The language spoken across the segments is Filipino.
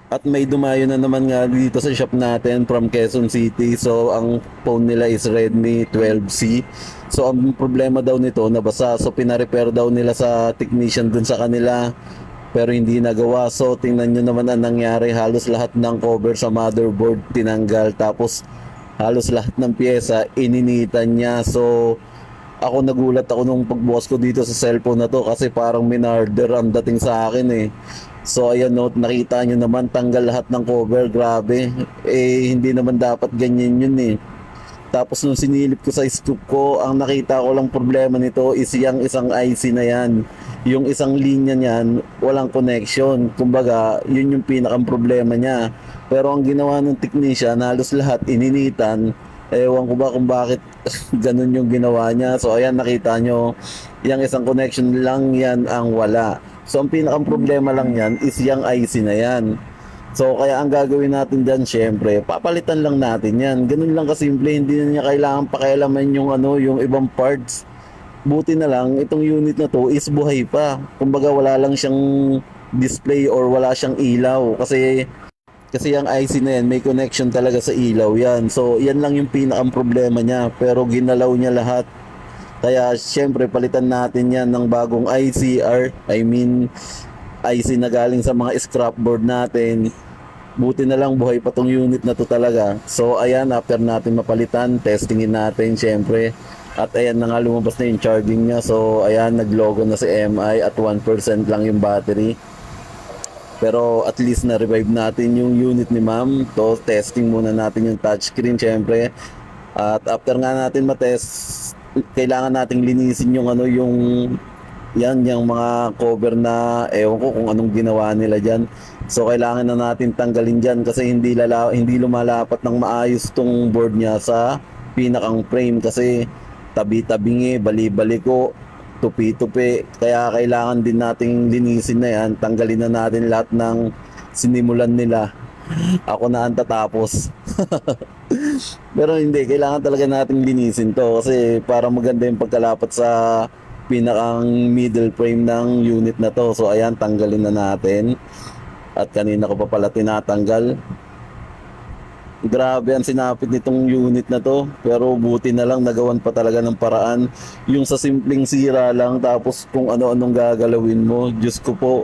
At may dumayo na naman nga dito sa shop natin from Quezon City. So ang phone nila is Redmi 12C. So ang problema daw nito nabasa. So pina-repair daw nila sa technician dun sa kanila. Pero hindi nagawa. So tingnan nyo naman ang nangyari. Halos lahat ng cover sa motherboard tinanggal. Tapos halos lahat ng pyesa ininitan niya. So ako nagulat ako nung pagbukas ko dito sa cellphone na to kasi parang minarder ang dating sa akin eh. So ayan no, nakita nyo naman tanggal lahat ng cover, grabe. Eh hindi naman dapat ganyan yun eh. Tapos nung sinilip ko sa scoop ko, ang nakita ko lang problema nito is yung isang IC na yan. Yung isang linya niyan, walang connection. Kumbaga, yun yung pinakang problema niya. Pero ang ginawa ng technician, halos lahat ininitan. Ewan ko ba kung bakit ganun yung ginawa niya. So ayan, nakita nyo, yung isang connection lang yan ang wala. So ang pinakang problema lang yan is yung IC na yan. So kaya ang gagawin natin dyan, syempre, papalitan lang natin yan. Ganun lang kasimple, hindi na niya kailangan pakialaman yung ano, yung ibang parts. Buti na lang, itong unit na to is buhay pa. Kumbaga wala lang siyang display or wala siyang ilaw. Kasi yung IC na yan, may connection talaga sa ilaw yan. So yan lang yung pinakang problema niya. Pero ginalaw niya lahat. Kaya syempre palitan natin yan ng bagong ICR. I mean IC na galing sa mga scrap board natin. Buti na lang buhay pa tong unit na to talaga. So ayan, after natin mapalitan, testingin natin syempre. At ayan na nga, lumabas na yung charging niya. So ayan, naglogo na si MI at 1% lang yung battery. Pero at least na-revive natin yung unit ni ma'am. So testing muna natin yung touchscreen syempre. At after nga natin matest, kailangan nating linisin yung ano, yung mga cover na ewan ko kung anong ginawa nila diyan. So kailangan na natin tanggalin diyan kasi hindi lumalapat ng maayos tong board niya sa pinakang frame kasi tabi-tabingi, bali-baliko, tupi-tupi. Kaya kailangan din nating linisin na yan. Tanggalin na natin lahat ng sinimulan nila. Ako na ang tatapos. Pero hindi, kailangan talaga nating linisin to kasi para maganda yung pagkalapat sa pinakang middle frame ng unit na to. So ayan, tanggalin na natin. At kanina ko pa pala tinatanggal. Grabe ang sinapit nitong unit na to. Pero buti na lang nagawan pa talaga ng paraan. Yung sa simpleng sira lang tapos kung ano-anong gagalawin mo. Diyos ko po,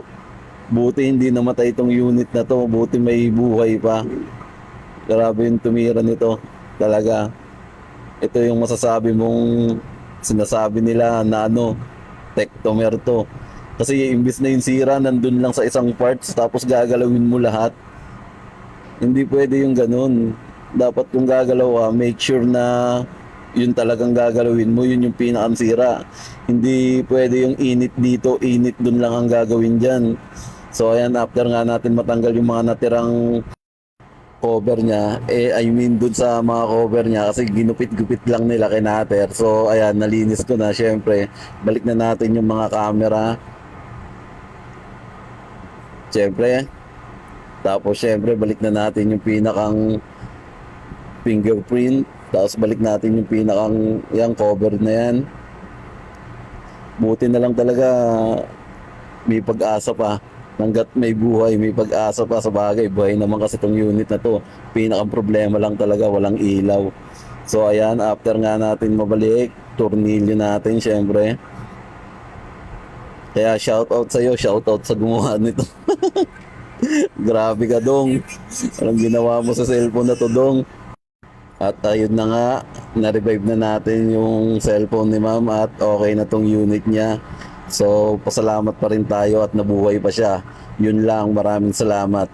buti hindi namatay itong unit na to. Buti may buhay pa. Grabe yung tumira nito. Talaga. Ito yung masasabi mong sinasabi nila na ano, tektomer to. Kasi imbis na yung sira, nandun lang sa isang parts tapos gagalawin mo lahat. Hindi pwede yung ganun. Dapat kung gagalaw ka, make sure na yun talagang gagalawin mo, yun yung pinakang sira. Hindi pwede yung init dito, init dun lang ang gagawin dyan. So ayan, after nga natin matanggal yung mga natirang cover niya, I mean dun sa mga cover niya kasi ginupit-gupit lang nila kay Nater. So ayan, nalinis ko na syempre. Balik na natin yung mga camera. Syempre, tapos syempre balik na natin yung pinakang fingerprint. Tapos balik natin yung pinakang yung cover na yan. Buti na lang talaga may pag-asa pa. Hanggat may buhay, may pag-asa pa sa bagay. Buhay naman kasi itong unit na to. Pinakang problema lang talaga, walang ilaw. So ayan, after nga natin mabalik, tornilyo natin syempre. Kaya shoutout sa'yo, shoutout sa gumawa nito. Grabe ka dong. Anong ginawa mo sa cellphone na to dong? At ayun na nga, na-revive na natin yung cellphone ni ma'am at okay na tong unit niya. So, pasalamat pa rin tayo at nabuhay pa siya. Yun lang, maraming salamat.